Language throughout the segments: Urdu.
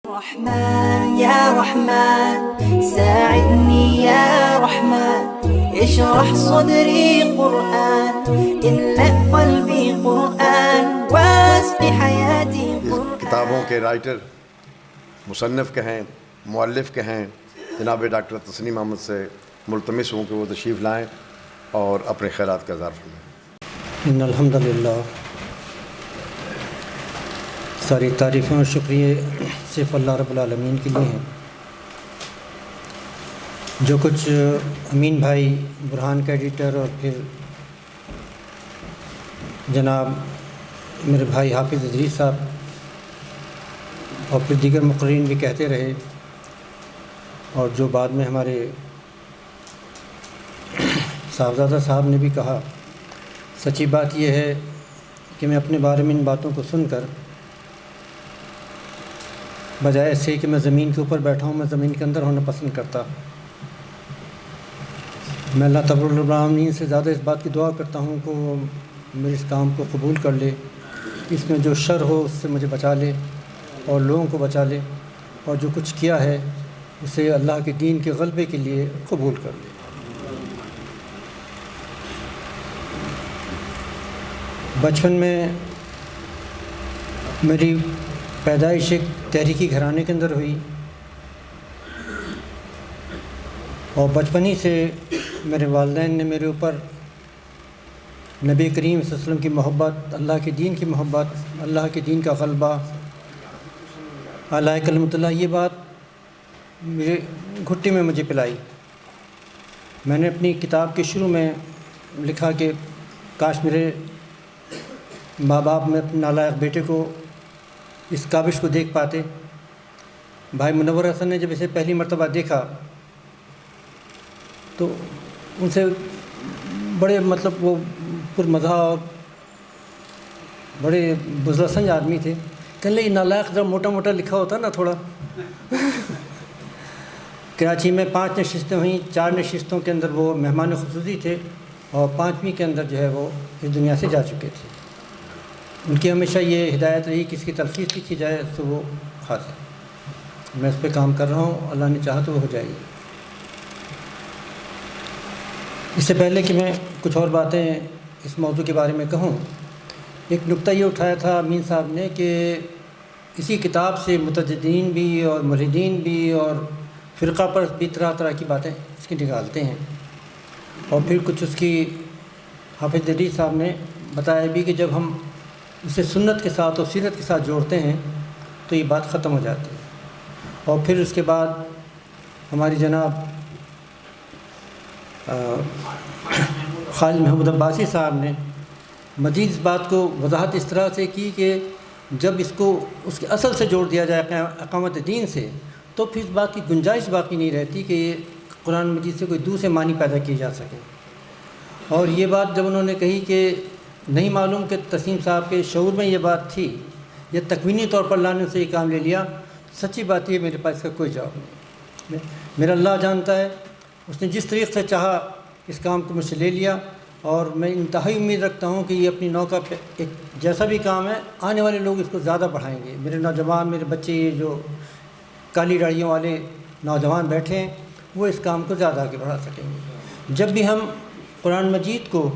رحمن يا رحمن ساعدني يا رحمن اشرح صدري قرآن املأ قلبي قرآن واسق حياتي قرآن. کتابوں کے رائٹر، مصنف کہیں، مؤلف کہیں، جناب ڈاکٹر تسنیم احمد سے ملتمس ہوں کہ وہ تشریف لائیں اور اپنے خیرات کا اظہار فرمائیں. ان الحمد للہ، ساری تعریفیں اور شکریہ صرف اللہ رب العالمین کے لیے ہیں. جو کچھ امین بھائی برہان کا ایڈیٹر اور پھر جناب میرے بھائی حافظ ادریس صاحب اور پھر دیگر مقررین بھی کہتے رہے، اور جو بعد میں ہمارے صاحبزادہ صاحب نے بھی کہا، سچی بات یہ ہے کہ میں اپنے بارے میں ان باتوں کو سن کر بجائے اس سے کہ میں زمین کے اوپر بیٹھا ہوں، میں زمین کے اندر ہونا پسند کرتا. میں اللہ تبارک و تعالیٰ سے زیادہ اس بات کی دعا کرتا ہوں کہ وہ میرے اس کام کو قبول کر لے، اس میں جو شر ہو اس سے مجھے بچا لے اور لوگوں کو بچا لے، اور جو کچھ کیا ہے اسے اللہ کے دین کے غلبے کے لیے قبول کر لے. بچپن میں میری پیدائش ایک تحریکی گھرانے کے اندر ہوئی، اور بچپن ہی سے میرے والدین نے میرے اوپر نبی کریم صلی اللہ علیہ وسلم کی محبت، اللہ کے دین کی محبت، اللہ کے دین کا غلبہ، اعلیٰ کلمۃ اللہ، یہ بات میرے گھٹی میں مجھے پلائی. میں نے اپنی کتاب کے شروع میں لکھا کہ کاش میرے ماں باپ میں اپنے نالائق بیٹے کو اس کاوش کو دیکھ پاتے. بھائی منور حسن نے جب اسے پہلی مرتبہ دیکھا تو ان سے بڑے وہ پرمزہ اور بڑے بزرگ سنج آدمی تھے. کہنے لگے نالائق جب موٹا موٹا لکھا ہوتا نا تھوڑا. کراچی میں 5 نشستیں ہوئیں، 4 نشستوں کے اندر وہ مہمان خصوصی تھے اور 5ویں کے اندر جو ہے وہ اس دنیا سے جا چکے تھے. ان کی ہمیشہ یہ ہدایت رہی کہ اس کی تلخیص لکھی جائے تو وہ خاص ہے. میں اس پہ کام کر رہا ہوں، اللہ نے چاہا تو وہ ہو جائے گی. اس سے پہلے کہ میں کچھ اور باتیں اس موضوع کے بارے میں کہوں، ایک نقطہ یہ اٹھایا تھا امین صاحب نے کہ اسی کتاب سے متجدین بھی اور ملحدین بھی اور فرقہ پرست بھی طرح طرح کی باتیں اس کی نکالتے ہیں، اور پھر کچھ اس کی حافظ ادریس صاحب نے بتایا بھی کہ جب ہم اسے سنت کے ساتھ اور سیرت کے ساتھ جوڑتے ہیں تو یہ بات ختم ہو جاتی ہے. اور پھر اس کے بعد ہماری جناب خالد محمود عباسی صاحب نے مزید اس بات کو وضاحت اس طرح سے کی کہ جب اس کو اس کے اصل سے جوڑ دیا جائے اقامت دین سے تو پھر اس بات کی گنجائش باقی نہیں رہتی کہ یہ قرآن مجید سے کوئی دوسرے معنی پیدا کیے جا سکے. اور یہ بات جب انہوں نے کہی کہ نہیں معلوم کہ تسنیم صاحب کے شعور میں یہ بات تھی یا تکوینی طور پر اللہ نے سے یہ کام لے لیا، سچی بات یہ میرے پاس اس کا کوئی جواب نہیں. میرا اللہ جانتا ہے، اس نے جس طریقے سے چاہا اس کام کو مجھ سے لے لیا، اور میں انتہائی امید رکھتا ہوں کہ یہ اپنی نو کا ایک جیسا بھی کام ہے آنے والے لوگ اس کو زیادہ بڑھائیں گے. میرے نوجوان، میرے بچے، یہ جو کالی ڈاڑیوں والے نوجوان بیٹھے ہیں وہ اس کام کو زیادہ آگے بڑھا سکیں گے. جب بھی ہم قرآن مجید کو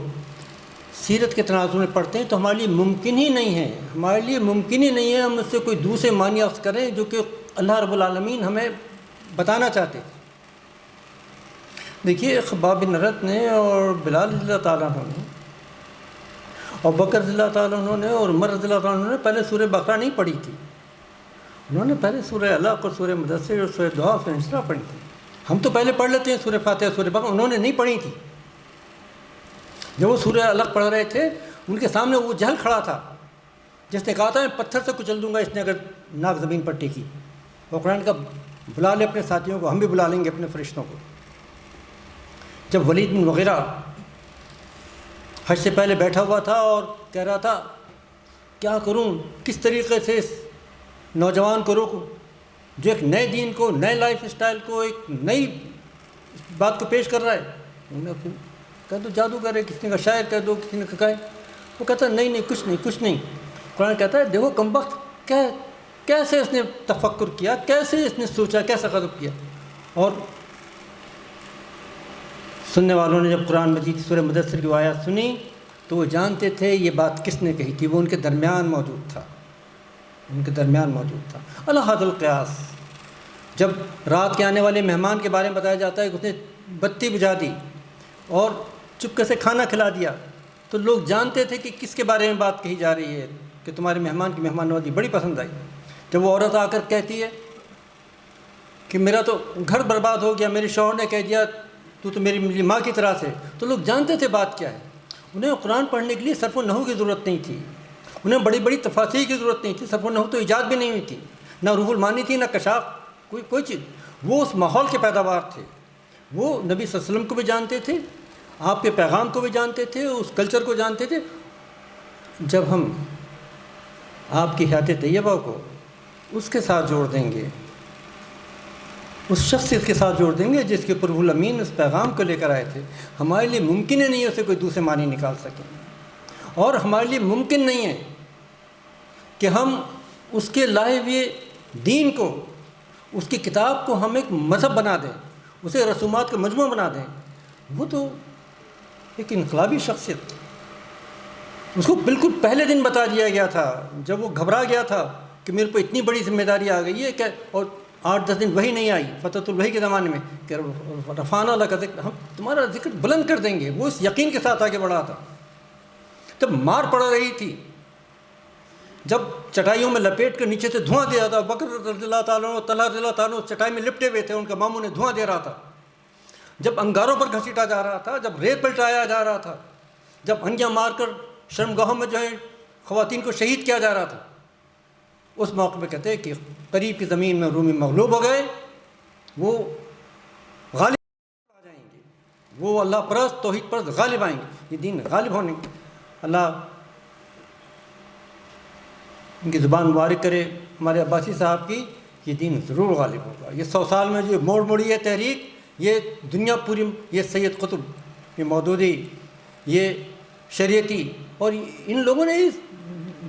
سیرت کے تناظر میں پڑھتے ہیں تو ہمارے لیے ممکن ہی نہیں ہے ہم اس سے کوئی دوسرے معنی اخذ کریں جو کہ اللہ رب العالمین ہمیں بتانا چاہتے ہیں. دیکھیے خباب بن ارت نے اور بلال رضی اللہ تعالیٰ عنہ نے اور بکر رضی اللہ تعالیٰ عنہ نے اور عمر رضی اللہ تعالیٰ عنہ نے پہلے سورہ بقرہ نہیں پڑھی تھی. انہوں نے پہلے سورہ علق اور سورہ مدثر اور سورہ دعا اور سورہ انشراح پڑھی تھی. ہم تو پہلے پڑھ لیتے ہیں سورہ فاتحہ، سورہ بقرہ، انہوں نے نہیں پڑھی تھی. جب وہ سورہ علق پڑھ رہے تھے ان کے سامنے وہ جہل کھڑا تھا جس نے کہا تھا میں پتھر سے کچل دوں گا اس نے اگر ناک زمین پر ٹیکی. وہ قرآن کا بلا لے اپنے ساتھیوں کو، ہم بھی بلا لیں گے اپنے فرشتوں کو. جب ولید بن مغیرہ حج سے پہلے بیٹھا ہوا تھا اور کہہ رہا تھا کیا کروں، کس طریقے سے اس نوجوان کو روکوں جو ایک نئے دین کو، نئے لائف اسٹائل کو، ایک نئی بات کو پیش کر رہا ہے. انہوں نے کہا تو جادوگر ہے، کسی نے کہا شاعر کہہ دو، کسی نے کہا. وہ کہتا ہے نہیں کچھ نہیں. قرآن کہتا ہے دیکھو کمبخت کیسے اس نے تفکر کیا، کیسے اس نے سوچا، کیسا غضب کیا. اور سننے والوں نے جب قرآن مجید کی سورہ مدثر کی آیات سنی تو وہ جانتے تھے یہ بات کس نے کہی تھی. وہ ان کے درمیان موجود تھا، ان کے درمیان موجود تھا. الحد القیاس، جب رات کے آنے والے مہمان کے بارے میں بتایا جاتا ہے کہ اس نے بتی بجھا دی اور چپکے سے کھانا کھلا دیا، تو لوگ جانتے تھے کہ کس کے بارے میں بات کہی جا رہی ہے، کہ تمہارے مہمان کی مہمان نوازی بڑی پسند آئی. جب وہ عورت آ کر کہتی ہے کہ میرا تو گھر برباد ہو گیا، میرے شوہر نے کہہ دیا تو میری ماں کی طرح سے، تو لوگ جانتے تھے بات کیا ہے. انہیں قرآن پڑھنے کے لیے صرف و نحو کی ضرورت نہیں تھی، انہیں بڑی بڑی تفاسیر کی ضرورت نہیں تھی. صرف و نحو تو ایجاد بھی نہیں ہوئی تھی، نہ روح المعانی تھی، نہ کشاف، کوئی چیز. وہ اس ماحول کے پیداوار تھے. وہ نبی صلی اللہ علیہ وسلم کو بھی جانتے تھے، آپ کے پیغام کو بھی جانتے تھے، اس کلچر کو جانتے تھے. جب ہم آپ کی حیات طیبہ کو اس کے ساتھ جوڑ دیں گے، اس شخصیت کے ساتھ جوڑ دیں گے جس کے اوپر روح الامین اس پیغام کو لے کر آئے تھے، ہمارے لیے ممکن ہی نہیں ہے اسے کوئی دوسرے معنی نکال سکیں. اور ہمارے لیے ممکن نہیں ہے کہ ہم اس کے لائے ہوئے دین کو، اس کی کتاب کو ہم ایک مذہب بنا دیں، اسے رسومات کا مجموعہ بنا دیں. وہ تو ایک انقلابی شخصیت، اس کو بالکل پہلے دن بتا دیا گیا تھا جب وہ گھبرا گیا تھا کہ میرے پہ اتنی بڑی ذمہ داری آ گئی ہے کہ، اور 8-10 دن وہی نہیں آئی فتح الوحی کے زمانے میں کہ رفعنا لک ذکرک، ہم تمہارا ذکر بلند کر دیں گے. وہ اس یقین کے ساتھ آگے بڑھا تھا. جب مار پڑ رہی تھی، جب چٹائیوں میں لپیٹ کر نیچے سے دھواں دیا تھا، بکر رضی اللہ تعالیٰ عنہ، طلحہ رضی اللہ تعالیٰ عنہ چٹائی میں لپٹے ہوئے تھے، ان کا ماموں نے دھواں دے رہا تھا. جب انگاروں پر گھسیٹا جا رہا تھا، جب ریت پلٹایا جا رہا تھا، جب انگیاں مار کر شرمگاہوں میں جو ہے خواتین کو شہید کیا جا رہا تھا، اس موقع پہ کہتے ہیں کہ قریب کی زمین میں رومی مغلوب ہو گئے، وہ غالب آ جائیں گے، وہ اللہ پرست توحید پرست غالب آئیں گے. یہ دین غالب ہونے کے، اللہ ان کی زبان مبارک کرے ہمارے عباسی صاحب کی، یہ دین ضرور غالب ہوگا. یہ 100 سال میں جو موڑ موڑی ہے تحریک، یہ دنیا پوری، یہ سید قطب، یہ مودودی، یہ شریعتی، اور ان لوگوں نے اس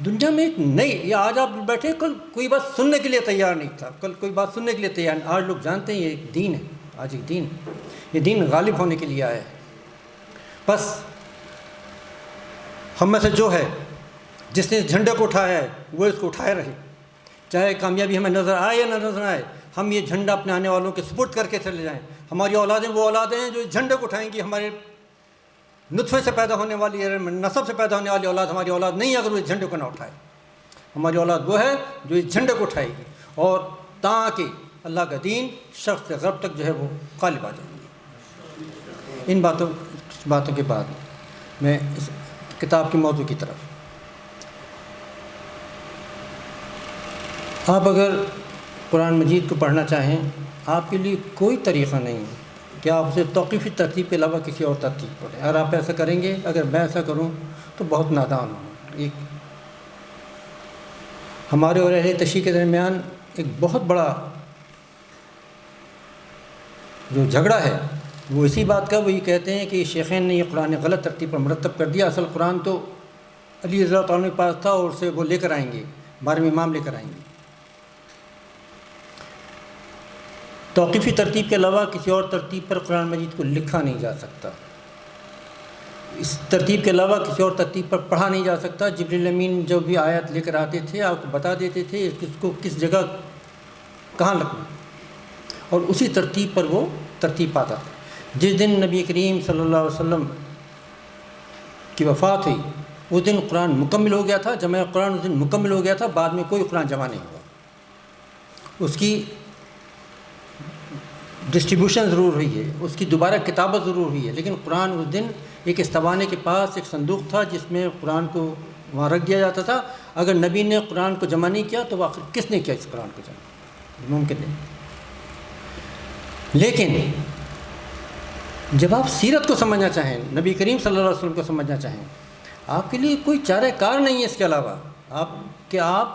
دنیا میں ایک نئی، یہ آج آپ بیٹھے، کل کوئی بات سننے کے لیے تیار نہیں تھا، کل کوئی بات سننے کے لیے تیار نہیں. آج لوگ جانتے ہیں یہ ایک دین ہے، آج ایک دین، یہ دین غالب ہونے کے لیے آیا ہے. بس ہم میں سے جو ہے جس نے اس جھنڈے کو اٹھایا ہے وہ اس کو اٹھائے رہے، چاہے کامیابی ہمیں نظر آئے یا نہ نظر آئے. ہم یہ جھنڈا اپنے آنے والوں کے سپرد کر کے چلے جائیں. ہماری اولادیں وہ اولادیں ہیں جو اس جھنڈے کو اٹھائیں گی. ہمارے نطفے سے پیدا ہونے والی، نسب سے پیدا ہونے والی اولاد ہماری اولاد نہیں ہے اگر وہ اس جھنڈے کو نہ اٹھائے. ہماری اولاد وہ ہے جو اس جھنڈے کو اٹھائے گی، اور تاکہ اللہ کا دین شرق سے غرب تک جو ہے وہ غالب آ جائیں گے. ان باتوں کے بعد میں اس کتاب کے موضوع کی طرف، آپ اگر قرآن مجید کو پڑھنا چاہیں، آپ کے لیے کوئی طریقہ نہیں ہے کہ آپ اسے توقیفی ترتیب کے علاوہ کسی اور ترتیب پڑھیں. اگر آپ ایسا کریں گے، اگر میں ایسا کروں تو بہت نادان ہوں. ایک ہمارے اور اہل تشیع کے درمیان ایک بہت بڑا جو جھگڑا ہے وہ اسی بات کا، وہ یہ کہتے ہیں کہ شیخین نے یہ قرآن غلط ترتیب پر مرتب کر دیا. اصل قرآن تو علی رضی اللہ تعالیٰ کے پاس تھا، اور اسے وہ لے کر آئیں گے، 12ویں امام لے کر آئیں گے. توقیفی ترتیب کے علاوہ کسی اور ترتیب پر قرآن مجید کو لکھا نہیں جا سکتا. اس ترتیب کے علاوہ کسی اور ترتیب پر پڑھا نہیں جا سکتا. جبریل امین جو بھی آیت لے کر آتے تھے آپ کو بتا دیتے تھے اس کو کس جگہ کہاں لکھنا، اور اسی ترتیب پر وہ ترتیب پاتا تھا. جس دن نبی کریم صلی اللہ علیہ وسلم کی وفات ہوئی اس دن قرآن مکمل ہو گیا تھا، جمع قرآن اس دن مکمل ہو گیا تھا. بعد میں کوئی قرآن جمع نہیں ہوا. اس کی ڈسٹریبیوشن ضرور ہوئی ہے، اس کی دوبارہ کتابت ضرور ہوئی ہے، لیکن قرآن اس دن ایک استوانے کے پاس ایک صندوق تھا جس میں قرآن کو وہاں رکھ دیا جاتا تھا. اگر نبی نے قرآن کو جمع نہیں کیا تو آخر کس نے کیا اس قرآن کو جمع؟ ممکن نہیں. لیکن جب آپ سیرت کو سمجھنا چاہیں، نبی کریم صلی اللہ علیہ وسلم کو سمجھنا چاہیں، آپ کے لیے کوئی چارہ کار نہیں ہے اس کے علاوہ آپ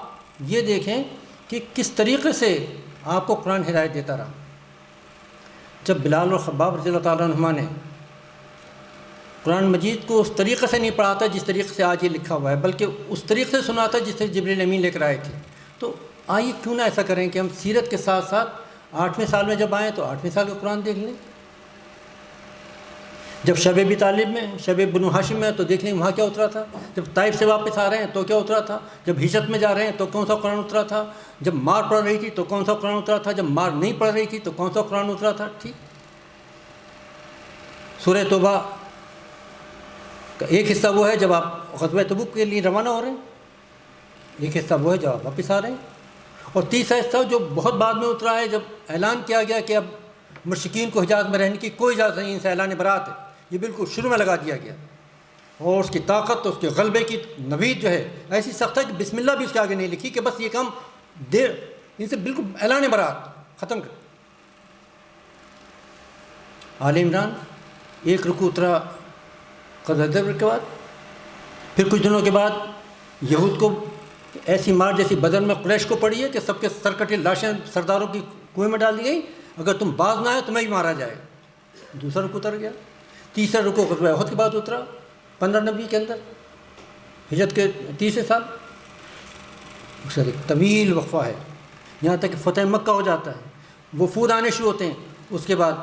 یہ دیکھیں کہ کس طریقے سے آپ کو قرآن ہدایت دیتا رہا. جب بلال اور خباب رضی اللہ تعالیٰ عنہما نے قرآن مجید کو اس طریقے سے نہیں پڑھا تھا جس طریقے سے آج یہ لکھا ہوا ہے، بلکہ اس طریقے سے سنا تھا جس سے جبریل امین لے کر آئے تھے، تو آئیے کیوں نہ ایسا کریں کہ ہم سیرت کے ساتھ ساتھ 8ویں سال میں جب آئیں تو 8ویں سال کا قرآن دیکھ لیں، جب شب ابی طالب میں، شب بنو ہاشم میں تو دیکھ لیں وہاں کیا اترا تھا، جب طائف سے واپس آ رہے ہیں تو کیا اترا تھا، جب ہجرت میں جا رہے ہیں تو کون سا قرآن اترا تھا، جب مار پڑ رہی تھی تو کون سا قرآن اترا تھا، جب مار نہیں پڑ رہی تھی تو کون سا قرآن اترا تھا. ٹھیک. سورہ توبہ کا ایک حصہ وہ ہے جب آپ غزوہ تبوک کے لیے روانہ ہو رہے ہیں، ایک حصہ وہ ہے جب آپ واپس آ رہے ہیں، اور تیسرا حصہ جو بہت بعد میں اترا ہے جب اعلان کیا گیا کہ اب مشرکین کو حجاز میں رہنے کی کوئی اجازت نہیں، ان سے اعلان برات ہے. یہ بالکل شروع میں لگا دیا گیا، اور اس کی طاقت، اس کے غلبے کی نوید جو ہے ایسی سخت ہے کہ بسم اللہ بھی اس کے آگے نہیں لکھی کہ بس یہ کام دیر، ان سے بالکل اعلان برات ختم کر. آل عمران ایک رکوع اترا غزوہ بدر کے بعد، پھر کچھ دنوں کے بعد یہود کو ایسی مار جیسی بدر میں قریش کو پڑی ہے کہ سب کے سر کٹے لاشیں سرداروں کی کنویں میں ڈال دی گئی، اگر تم باز نہ آئے تمہیں بھی مارا جائے. دوسرا رکوع اتر گیا. تیسرا رکوع غزوہ احد کے بعد اترا 15 نبی کے اندر، ہجرت کے تیسرے سال. اکثر ایک طویل وقفہ ہے یہاں تک کہ فتح مکہ ہو جاتا ہے، وفود آنے شروع ہوتے ہیں. اس کے بعد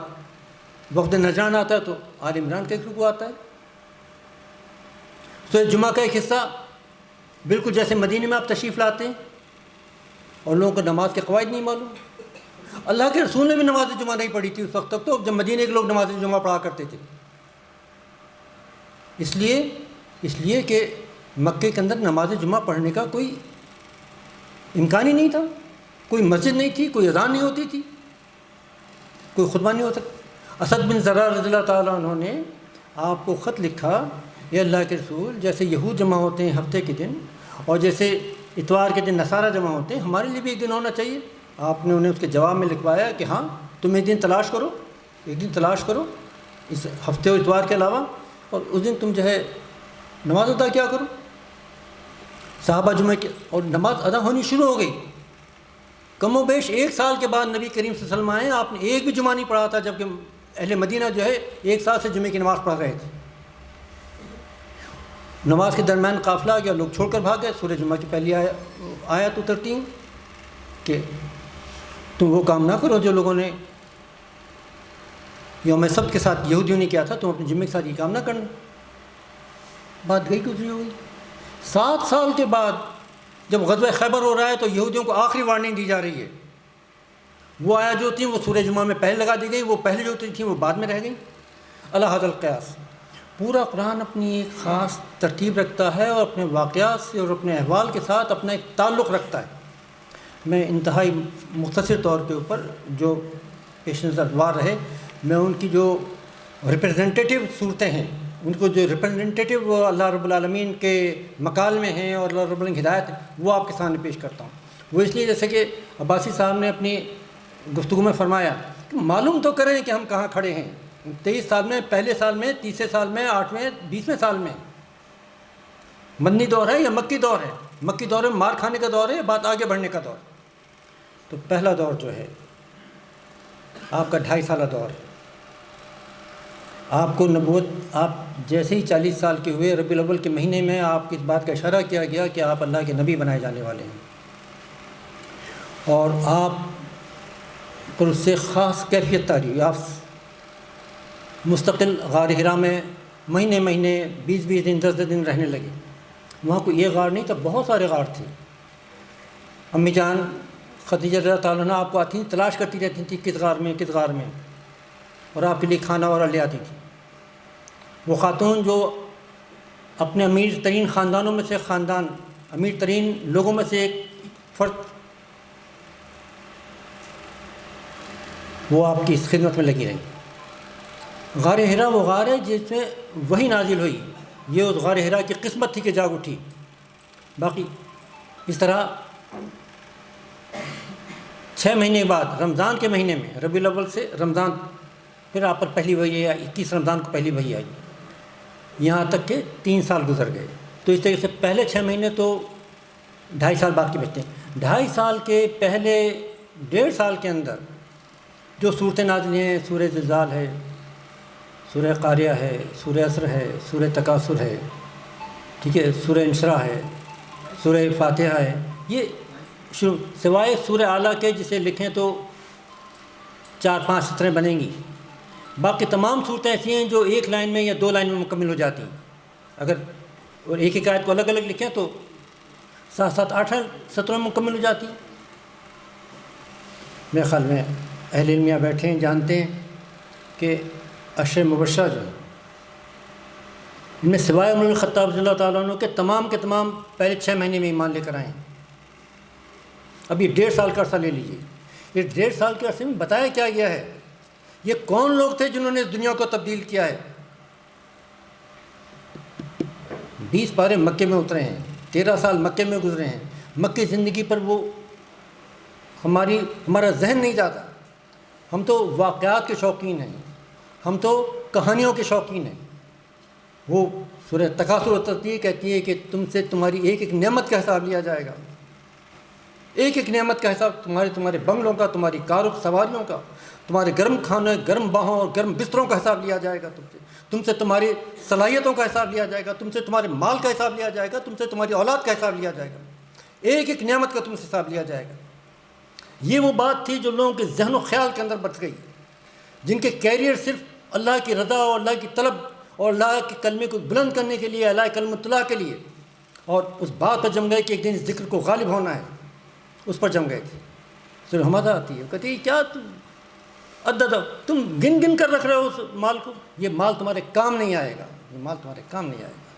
وفد نجران آتا ہے تو آل عمران کا ایک رکوع آتا ہے. تو جمعہ کا ایک حصہ بالکل جیسے مدینے میں آپ تشریف لاتے ہیں اور لوگوں کو نماز کے قواعد نہیں معلوم. اللہ کے رسول نے بھی نماز جمعہ نہیں پڑھی تھی اس وقت تک، تو جب مدینے کے لوگ نماز جمعہ پڑھا کرتے تھے. اس لیے کہ مکے کے اندر نماز جمعہ پڑھنے کا کوئی امکان ہی نہیں تھا، کوئی مسجد نہیں تھی، کوئی اذان نہیں ہوتی تھی، کوئی خطبہ نہیں ہو سکتا. اسد بن زرار رضی اللہ تعالیٰ عنہ نے آپ کو خط لکھا، اے اللہ کے رسول، جیسے یہود جمع ہوتے ہیں ہفتے کے دن اور جیسے اتوار کے دن نصارہ جمع ہوتے ہیں، ہمارے لیے بھی ایک دن ہونا چاہیے. آپ نے انہیں اس کے جواب میں لکھوایا کہ ہاں تم ایک دن تلاش کرو، ایک دن تلاش کرو اس ہفتے اور اتوار کے علاوہ، اور اس دن تم جو ہے نماز ادا کیا کرو. صحابہ جمعہ کی اور نماز ادا ہونی شروع ہو گئی. کم و بیش 1 سال کے بعد نبی کریم صلی اللہ علیہ وسلم آئے، آپ نے ایک بھی جمعہ نہیں پڑھا تھا، جبکہ اہل مدینہ جو ہے 1 سال سے جمعے کی نماز پڑھ رہے تھے. نماز کے درمیان قافلہ آ گیا، لوگ چھوڑ کر بھاگ گئے. سورہ جمعہ کی پہلی آیت اترتی ہیں کہ تم وہ کام نہ کرو جو لوگوں نے یوم سبت کے ساتھ یہودیوں نے کیا تھا، تم اپنے جمعے کے ساتھ یہ کام نہ کرنا. بات گئی گزری ہو گئی. 7 سال کے بعد جب غزوہ خیبر ہو رہا ہے تو یہودیوں کو آخری وارننگ دی جا رہی ہے. وہ آیا جو تھیں وہ سورہ جمعہ میں پہلے لگا دی گئی، وہ پہلے جو تھیں وہ بعد میں رہ گئیں. اللہ حضر القیاس. پورا قرآن اپنی ایک خاص ترتیب رکھتا ہے اور اپنے واقعات سے اور اپنے احوال کے ساتھ اپنا ایک تعلق رکھتا ہے. میں انتہائی مختصر طور کے اوپر جو پیش نظر وار رہے، میں ان کی جو ریپرزنٹیٹیو صورتیں ہیں، ان کو جو ریپرزنٹیٹیو اللہ رب العالمین کے مکالمے ہیں اور اللہ رب العالمین کی ہدایت ہے، وہ آپ کے سامنے پیش کرتا ہوں. وہ اس لیے جیسے کہ عباسی صاحب نے اپنی گفتگو میں فرمایا کہ معلوم تو کریں کہ ہم کہاں کھڑے ہیں. 23 سال میں، پہلے سال میں، تیسرے سال میں، 8ویں 20ویں سال میں مدنی دور ہے یا مکی دور ہے؟ مکی دور میں مار کھانے کا دور ہے یا بات آگے بڑھنے کا دور؟ تو پہلا دور جو ہے آپ کا 2.5 سالہ دور ہے. آپ کو نبوت، آپ جیسے ہی 40 سال کے ہوئے ربیع الاول کے مہینے میں آپ کی اس بات کا اشارہ کیا گیا کہ آپ اللہ کے نبی بنائے جانے والے ہیں، اور آپ پر اس سے خاص کیفیت تاری ہوئی. آپ مستقل غار حرا میں مہینے 20 دن 10 دن رہنے لگے. وہاں کوئی یہ غار نہیں تھا، بہت سارے غار تھے. امی جان خدیجہ رضی اللہ تعالیٰ عنہ آپ کو آتی تلاش کرتی رہتی تھی کس غار میں، کس غار میں، اور آپ کے لیے کھانا اور لے آتی تھی. وہ خاتون جو اپنے امیر ترین خاندانوں میں سے امیر ترین لوگوں میں سے ایک فرد، وہ آپ کی اس خدمت میں لگی رہیں. غار حرا وہ غار ہے جس میں وحی نازل ہوئی. یہ اس غار حرا کی قسمت تھی کہ جاگ اٹھی. باقی اس طرح 6 مہینے بعد رمضان کے مہینے میں ربیع الاول سے رمضان، پھر آپ پر پہلی وحی آئی، 21 رمضان کو پہلی وحی آئی، یہاں تک کہ 3 سال گزر گئے. تو اس طریقے سے پہلے 6 مہینے تو 2.5 سال باقی بچتے ہیں. 2.5 سال کے پہلے 1.5 سال کے اندر جو صورتیں نازل ہیں، سورہ زلزال ہے، سورہ قاریہ ہے، سورہ عصر ہے، سورہ تکاثر ہے، ٹھیک ہے، سورہ انشراح ہے، سورہ فاتحہ ہے. یہ سوائے سورہ اعلیٰ کے جسے لکھیں تو 4-5 سطریں بنیں گی، باقی تمام صورتیں ایسی ہیں جو ایک لائن میں یا 2 لائن میں مکمل ہو جاتی ہیں۔ اگر اور ایک ایک آیت کو الگ الگ لکھیں تو 7-8 سطروں میں مکمل ہو جاتی ہیں۔ میرے خیال میں اہل علمیہ بیٹھے ہیں، جانتے ہیں کہ عشر مبشرہ جو ہیں ان میں سوائے عمر بن الخطاب رضی اللہ تعالیٰ عنہ کے تمام پہلے 6 مہینے میں ایمان لے کر آئے ہیں۔ اب یہ 1.5 سال کا عرصہ لے لیجیے، یہ 1.5 سال کے عرصے میں بتایا کیا گیا ہے؟ یہ کون لوگ تھے جنہوں نے اس دنیا کو تبدیل کیا ہے؟ 20 پارے مکے میں اترے ہیں، 13 سال مکے میں گزرے ہیں۔ مکی زندگی پر وہ ہمارا ذہن نہیں جاتا۔ ہم تو واقعات کے شوقین ہیں، ہم تو کہانیوں کے شوقین ہیں۔ وہ سورہ تکاثر اترتی ہے، کہتی ہے کہ تم سے تمہاری ایک ایک نعمت کا حساب لیا جائے گا، ایک ایک نعمت کا حساب، تمہارے بنگلوں کا، تمہاری کاروں سواریوں کا، تمہارے گرم کھانے، گرم باہوں اور گرم بستروں کا حساب لیا جائے گا، تم سے تمہاری صلاحیتوں کا حساب لیا جائے گا، تم سے تمہارے مال کا حساب لیا جائے گا، تم سے تمہاری اولاد کا حساب لیا جائے گا، ایک ایک نعمت کا تم سے حساب لیا جائے گا۔ یہ وہ بات تھی جو لوگوں کے ذہن و خیال کے اندر بچ گئی، جن کے کیریئر صرف اللہ کی رضا اور اللہ کی طلب اور اللہ کے کلمے کو بلند کرنے کے لیے، اللہ کلمۃ اللہ کے لیے، اور اس بات پر جم گئے کہ ایک دن اس ذکر کو غالب ہونا ہے، اس پر جم گئے تھے۔ سورہ حمزہ آتی ہے، کہتی ہے کیا تم گن کر رکھ رہے ہو اس مال کو؟ یہ مال تمہارے کام نہیں آئے گا، یہ مال تمہارے کام نہیں آئے گا۔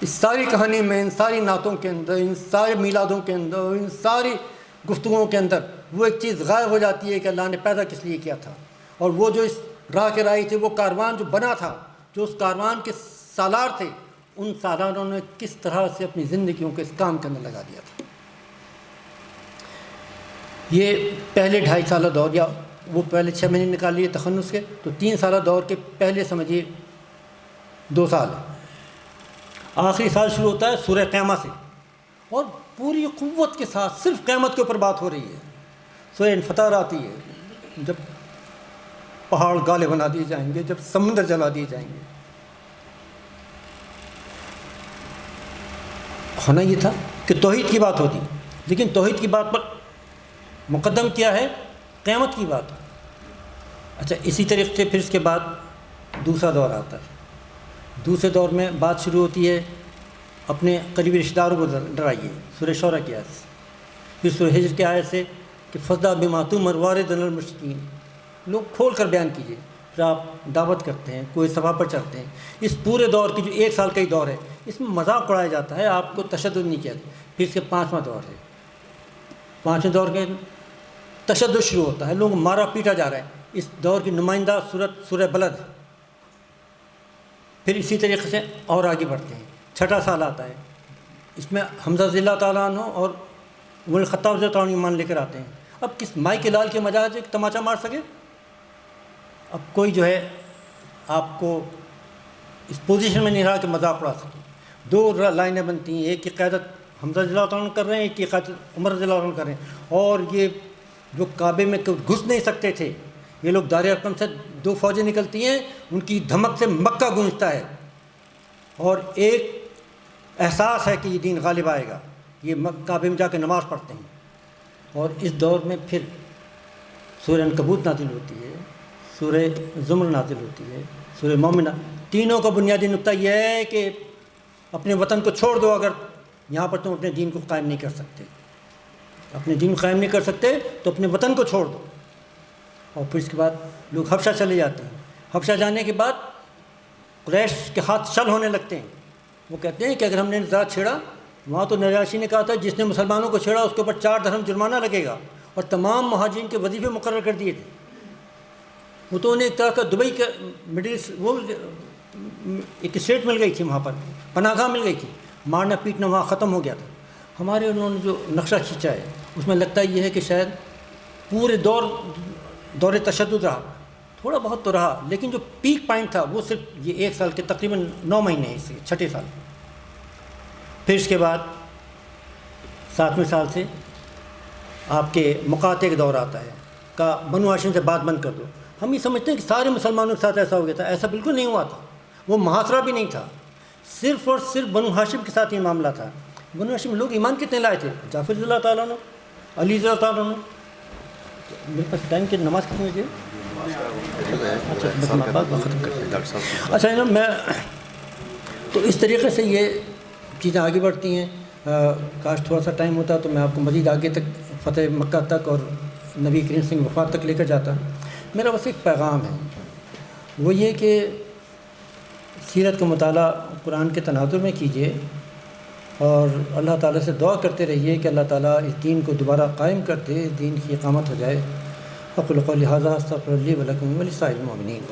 اس ساری کہانی میں، ان ساری نعتوں کے اندر، ان سارے میلادوں کے اندر، ان ساری گفتگوؤں کے اندر وہ ایک چیز غائب ہو جاتی ہے کہ اللہ نے پیدا کس لیے کیا تھا، اور وہ جو اس راہ کے راہی تھے، وہ کاروان جو بنا تھا، جو اس کاروان کے سالار تھے، ان سالاروں نے کس طرح سے اپنی زندگیوں کو اس کام کے اندر لگا دیا تھا۔ یہ پہلے 2.5 سالہ دور، یا وہ پہلے 6 مہینے نکال لیے تخنص کے، تو 3 سالہ دور کے پہلے سمجھیے 2 سال ہے۔ آخری سال شروع ہوتا ہے سورہ قیامہ سے، اور پوری قوت کے ساتھ صرف قیامت کے اوپر بات ہو رہی ہے۔ سورہ انفطار آتی ہے، جب پہاڑ گالے بنا دیے جائیں گے، جب سمندر جلا دیے جائیں گے۔ ہونا یہ تھا کہ توحید کی بات ہوتی، لیکن توحید کی بات پر مقدم کیا ہے؟ قیامت کی بات۔ اچھا، اسی طریقے سے پھر اس کے بعد دوسرا دور آتا ہے۔ دوسرے دور میں بات شروع ہوتی ہے اپنے قریبی رشتہ داروں کو ڈرائیے، سورہ شعراء کی آیت سے، پھر سورہ حجر کی آیت سے کہ فَاصْدَعْ بِمَا تُؤْمَرُ وَأَعْرِضْ عَنِ الْمُشْرِكِينَ۔ لوگ کھول کر بیان کیجیے، پھر آپ دعوت کرتے ہیں، کوئی سبھا پر چڑھتے ہیں۔ اس پورے دور کی جو 1 سال کا ہی دور ہے، اس میں مذاق اڑایا جاتا ہے، آپ کو تشدد نہیں کیا جاتا۔ پھر اس کے 5واں دور ہے، 5ویں دور کے تشدد شروع ہوتا ہے، لوگ مارا پیٹا جا رہا ہے۔ اس دور کی نمائندہ سورہ بلد۔ پھر اسی طریقے سے اور آگے بڑھتے ہیں، 6واں سال آتا ہے، اس میں حمزہ رضی اللہ تعالیٰ عنہ اور عمر بن الخطاب رضی اللہ تعالیٰ عنہ ایمان لے کر آتے ہیں۔ اب کس مائی کے لال کے مجاز ایک تماچا مار سکے؟ اب کوئی جو ہے آپ کو اس پوزیشن میں نہیں رہا کہ مذاق اڑا سکے۔ 2 لائنیں بنتی ہیں، ایک کی قیادت حمزہ رضی اللہ تعالیٰ عنہ کر رہے ہیں، ایک کی قیادت عمر رضی اللہ عنہ کر رہے ہیں، اور یہ جو کعبے میں گھس نہیں سکتے تھے، یہ لوگ دار ارقم سے 2 فوجیں نکلتی ہیں، ان کی دھمک سے مکہ گونجتا ہے، اور ایک احساس ہے کہ یہ دین غالب آئے گا، یہ کعبے میں جا کے نماز پڑھتے ہیں۔ اور اس دور میں پھر سورہ عنکبوت نازل ہوتی ہے، سورہ زمر نازل ہوتی ہے، سورہ مومنہ۔ تینوں کا بنیادی نقطہ یہ ہے کہ اپنے وطن کو چھوڑ دو، اگر یہاں پر تم اپنے دین کو قائم نہیں کر سکتے، اپنے دین کو قائم نہیں کر سکتے تو اپنے وطن کو چھوڑ دو۔ اور پھر اس کے بعد لوگ حبشہ چلے جاتے ہیں۔ حبشہ جانے کے بعد قریش کے ہاتھ شل ہونے لگتے ہیں، وہ کہتے ہیں کہ اگر ہم نے ذرا چھیڑا، وہاں تو نجاشی نے کہا تھا جس نے مسلمانوں کو چھیڑا اس کے اوپر 4 درہم جرمانہ لگے گا، اور تمام مہاجرین کے وظیفے مقرر کر دیے تھے۔ وہ تو انہیں ایک طرح کا دبئی کا وہ ایک اسٹیٹ مل گئی تھی، وہاں پر پناہ گاہ مل گئی تھی، مارنا پیٹنا وہاں ختم ہو گیا تھا۔ ہمارے انہوں نے جو نقشہ کھینچا ہے اس میں لگتا یہ ہے کہ شاید پورے دور تشدد رہا، تھوڑا بہت تو رہا، لیکن جو پیک پوائنٹ تھا وہ صرف یہ 1 سال کے تقریباً 9 مہینے ہیں، اس کے 6 سال۔ پھر اس کے بعد 7ویں سال سے آپ کے مقاطع کا دور آتا ہے، کہ بنو ہاشم سے بات بند کر دو۔ ہم یہ سمجھتے ہیں کہ سارے مسلمانوں کے ساتھ ایسا ہو گیا تھا، ایسا بالکل نہیں ہوا تھا، وہ محاصرہ بھی نہیں تھا، صرف اور صرف بنو ہاشم کے ساتھ یہ معاملہ تھا بنو ہاشم لوگ ایمان کتنے لائے تھے؟ جعفر رضی اللہ تعالیٰ عنہ، علی رضی اللہ تعالیٰ عنہ. میرے پاس ٹائم کی نماز کتنے بجے؟ اچھا بس میں بات ختم کرتے ہیں. اچھا میں تو اس طریقے سے یہ چیزیں آگے بڑھتی ہیں. کاش تھوڑا سا ٹائم ہوتا تو میں آپ کو مزید آگے تک فتح مکہ تک اور نبی کریم صلی اللہ علیہ وسلم کی وفات تک لے کر جاتا. میرا بس ایک پیغام ہے، وہ یہ کہ سیرت کا مطالعہ قرآن کے تناظر میں کیجیے اور اللہ تعالیٰ سے دعا کرتے رہیے کہ اللہ تعالیٰ اس دین کو دوبارہ قائم کر دے، دین کی اقامت ہو جائے. اقول قولی ھذا استغفر لی ولکم ولسائر المؤمنین.